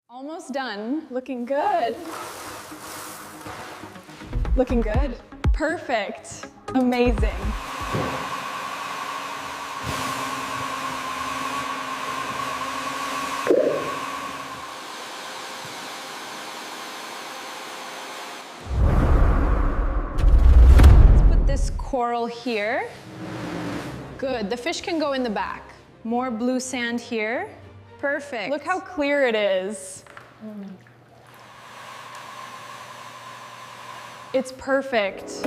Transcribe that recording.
Almost done. Looking good. Looking good. Perfect. Amazing. Let's put this coral here. Good. The fish can go in the back. More blue sand here. Perfect. Look how clear it is. It's perfect.